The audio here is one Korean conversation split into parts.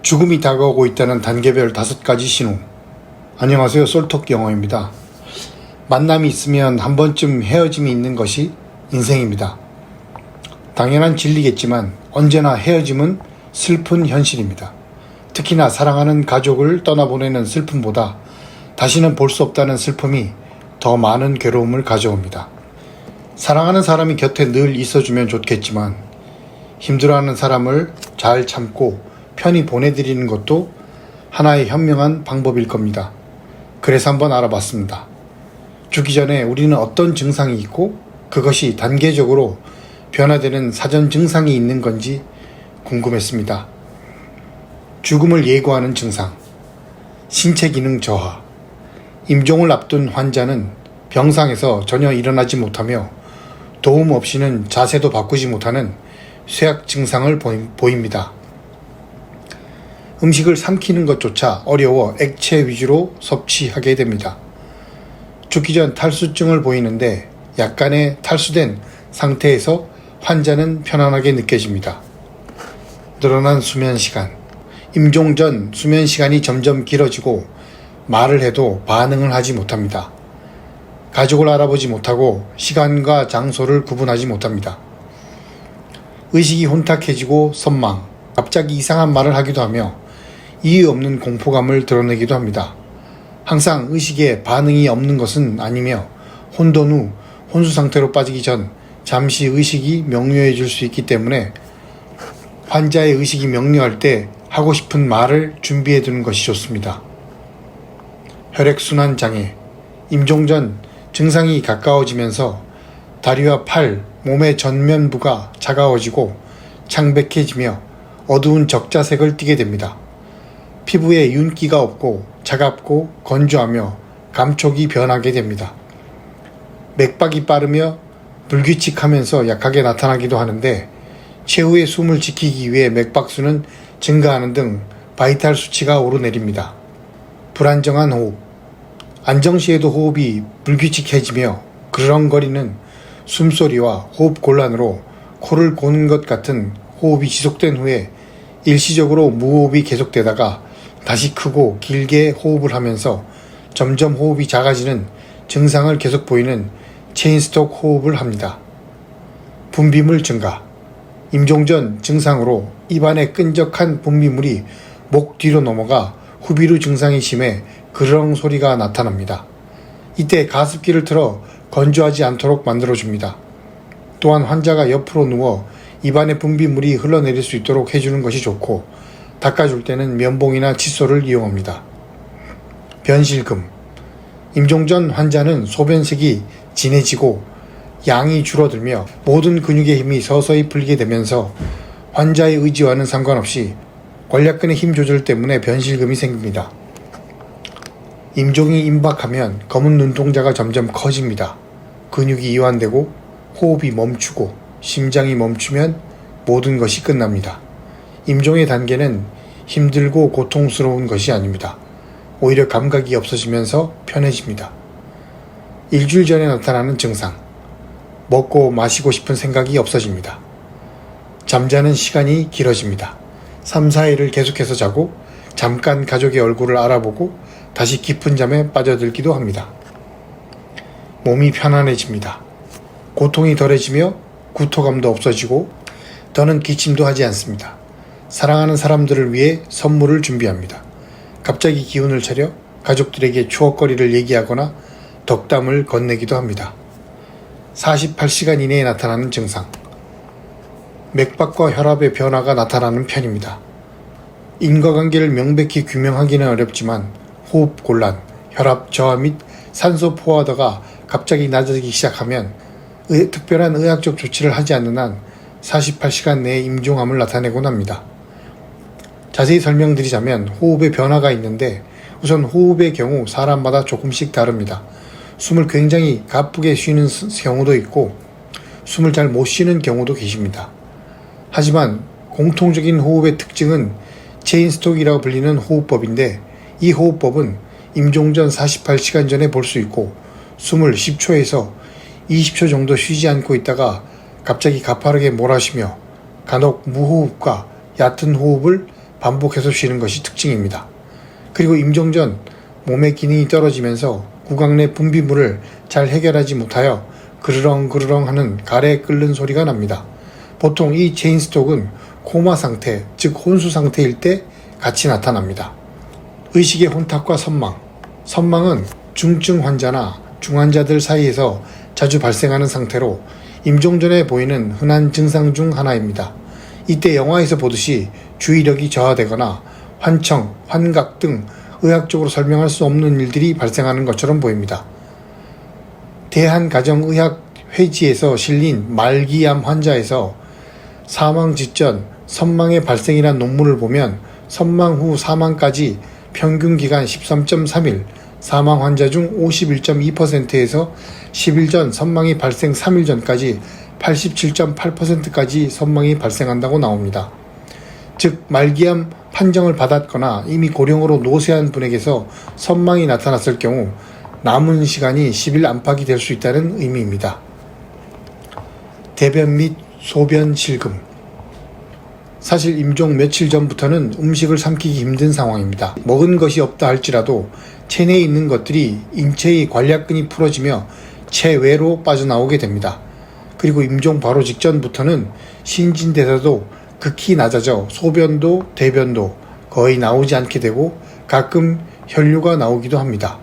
죽음이 다가오고 있다는 단계별 5가지 신호. 안녕하세요. 쏠톡 영어입니다. 만남이 있으면 한 번쯤 헤어짐이 있는 것이 인생입니다. 당연한 진리겠지만 언제나 헤어짐은 슬픈 현실입니다. 특히나 사랑하는 가족을 떠나보내는 슬픔보다 다시는 볼 수 없다는 슬픔이 더 많은 괴로움을 가져옵니다. 사랑하는 사람이 곁에 늘 있어주면 좋겠지만 힘들어하는 사람을 잘 참고 편히 보내드리는 것도 하나의 현명한 방법일 겁니다. 그래서 한번 알아봤습니다. 죽기 전에 우리는 어떤 증상이 있고 그것이 단계적으로 변화되는 사전 증상이 있는 건지 궁금했습니다. 죽음을 예고하는 증상, 신체 기능 저하. 임종을 앞둔 환자는 병상에서 전혀 일어나지 못하며 도움 없이는 자세도 바꾸지 못하는 쇠약 증상을 보입니다. 음식을 삼키는 것조차 어려워 액체 위주로 섭취하게 됩니다. 죽기 전 탈수증을 보이는데 약간의 탈수된 상태에서 환자는 편안하게 느껴집니다. 늘어난 수면 시간. 임종 전 수면 시간이 점점 길어지고 말을 해도 반응을 하지 못합니다. 가족을 알아보지 못하고 시간과 장소를 구분하지 못합니다. 의식이 혼탁해지고 선망, 갑자기 이상한 말을 하기도 하며 이유 없는 공포감을 드러내기도 합니다. 항상 의식에 반응이 없는 것은 아니며 혼돈 후 혼수 상태로 빠지기 전 잠시 의식이 명료해질 수 있기 때문에 환자의 의식이 명료할 때 하고 싶은 말을 준비해 두는 것이 좋습니다. 혈액순환 장애. 임종 전 증상이 가까워지면서 다리와 팔, 몸의 전면부가 차가워지고 창백해지며 어두운 적자색을 띠게 됩니다. 피부에 윤기가 없고 차갑고 건조하며 감촉이 변하게 됩니다. 맥박이 빠르며 불규칙하면서 약하게 나타나기도 하는데 최후의 숨을 지키기 위해 맥박수는 증가하는 등 바이탈 수치가 오르내립니다. 불안정한 호흡. 안정 시에도 호흡이 불규칙해지며 그르렁거리는 숨소리와 호흡 곤란으로 코를 고는 것 같은 호흡이 지속된 후에 일시적으로 무호흡이 계속되다가 다시 크고 길게 호흡을 하면서 점점 호흡이 작아지는 증상을 계속 보이는 체인스톡 호흡을 합니다. 분비물 증가. 임종 전 증상으로 입안에 끈적한 분비물이 목 뒤로 넘어가 후비루 증상이 심해 그르렁 소리가 나타납니다. 이때 가습기를 틀어 건조하지 않도록 만들어줍니다. 또한 환자가 옆으로 누워 입안에 분비물이 흘러내릴 수 있도록 해주는 것이 좋고 닦아줄 때는 면봉이나 칫솔을 이용합니다. 변실금. 임종 전 환자는 소변색이 진해지고 양이 줄어들며 모든 근육의 힘이 서서히 풀리게 되면서 환자의 의지와는 상관없이 관략근의 힘 조절 때문에 변실금이 생깁니다. 임종이 임박하면 검은 눈동자가 점점 커집니다. 근육이 이완되고 호흡이 멈추고 심장이 멈추면 모든 것이 끝납니다. 임종의 단계는 힘들고 고통스러운 것이 아닙니다. 오히려 감각이 없어지면서 편해집니다. 일주일 전에 나타나는 증상. 먹고 마시고 싶은 생각이 없어집니다. 잠자는 시간이 길어집니다. 3, 4일을 계속해서 자고 잠깐 가족의 얼굴을 알아보고 다시 깊은 잠에 빠져들기도 합니다. 몸이 편안해집니다. 고통이 덜해지며 구토감도 없어지고 더는 기침도 하지 않습니다. 사랑하는 사람들을 위해 선물을 준비합니다. 갑자기 기운을 차려 가족들에게 추억거리를 얘기하거나 덕담을 건네기도 합니다. 48시간 이내에 나타나는 증상. 맥박과 혈압의 변화가 나타나는 편입니다. 인과관계를 명백히 규명하기는 어렵지만 호흡 곤란, 혈압 저하 및 산소 포화도가 갑자기 낮아지기 시작하면 특별한 의학적 조치를 하지 않는 한 48시간 내에 임종함을 나타내곤 합니다. 자세히 설명드리자면 호흡에 변화가 있는데 우선 호흡의 경우 사람마다 조금씩 다릅니다. 숨을 굉장히 가쁘게 쉬는 경우도 있고 숨을 잘 못 쉬는 경우도 계십니다. 하지만 공통적인 호흡의 특징은 체인스톡이라고 불리는 호흡법인데 이 호흡법은 임종 전 48시간 전에 볼 수 있고 숨을 10초에서 20초 정도 쉬지 않고 있다가 갑자기 가파르게 몰아쉬며 간혹 무호흡과 얕은 호흡을 반복해서 쉬는 것이 특징입니다. 그리고 임종 전 몸의 기능이 떨어지면서 구강 내 분비물을 잘 해결하지 못하여 그르렁그르렁 하는 가래 끓는 소리가 납니다. 보통 이 체인스톡은 코마 상태, 즉 혼수 상태일 때 같이 나타납니다. 의식의 혼탁과 선망. 선망은 중증 환자나 중환자들 사이에서 자주 발생하는 상태로 임종 전에 보이는 흔한 증상 중 하나입니다. 이때 영화에서 보듯이 주의력이 저하되거나 환청, 환각 등 의학적으로 설명할 수 없는 일들이 발생하는 것처럼 보입니다. 대한가정의학회지에서 실린 말기암 환자에서 사망 직전 선망의 발생이란 논문을 보면 선망 후 사망까지 평균 기간 13.3일, 사망 환자 중 51.2%에서 10일 전 선망이 발생 3일 전까지 87.8%까지 선망이 발생한다고 나옵니다. 즉 말기암 판정을 받았거나 이미 고령으로 노쇠한 분에게서 선망이 나타났을 경우 남은 시간이 10일 안팎이 될 수 있다는 의미입니다. 대변 및 소변 실금. 사실 임종 며칠 전부터는 음식을 삼키기 힘든 상황입니다. 먹은 것이 없다 할지라도 체내에 있는 것들이 인체의 관략근이 풀어지며 체외로 빠져나오게 됩니다. 그리고 임종 바로 직전부터는 신진대사도 극히 낮아져 소변도 대변도 거의 나오지 않게 되고 가끔 혈류가 나오기도 합니다.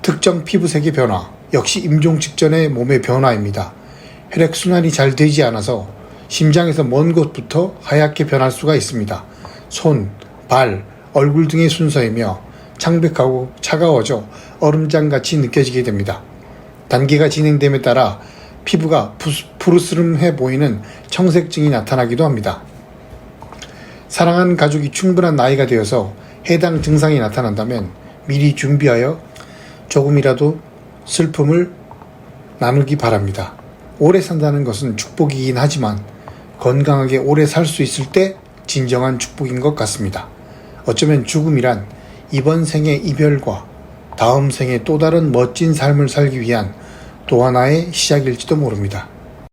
특정 피부색의 변화, 역시 임종 직전의 몸의 변화입니다. 혈액순환이 잘 되지 않아서 심장에서 먼 곳부터 하얗게 변할 수가 있습니다. 손, 발, 얼굴 등의 순서이며 창백하고 차가워져 얼음장같이 느껴지게 됩니다. 단계가 진행됨에 따라 피부가 푸르스름해 보이는 청색증이 나타나기도 합니다. 사랑하는 가족이 충분한 나이가 되어서 해당 증상이 나타난다면 미리 준비하여 조금이라도 슬픔을 나누기 바랍니다. 오래 산다는 것은 축복이긴 하지만 건강하게 오래 살 수 있을 때 진정한 축복인 것 같습니다. 어쩌면 죽음이란 이번 생의 이별과 다음 생에 또 다른 멋진 삶을 살기 위한 또 하나의 시작일지도 모릅니다.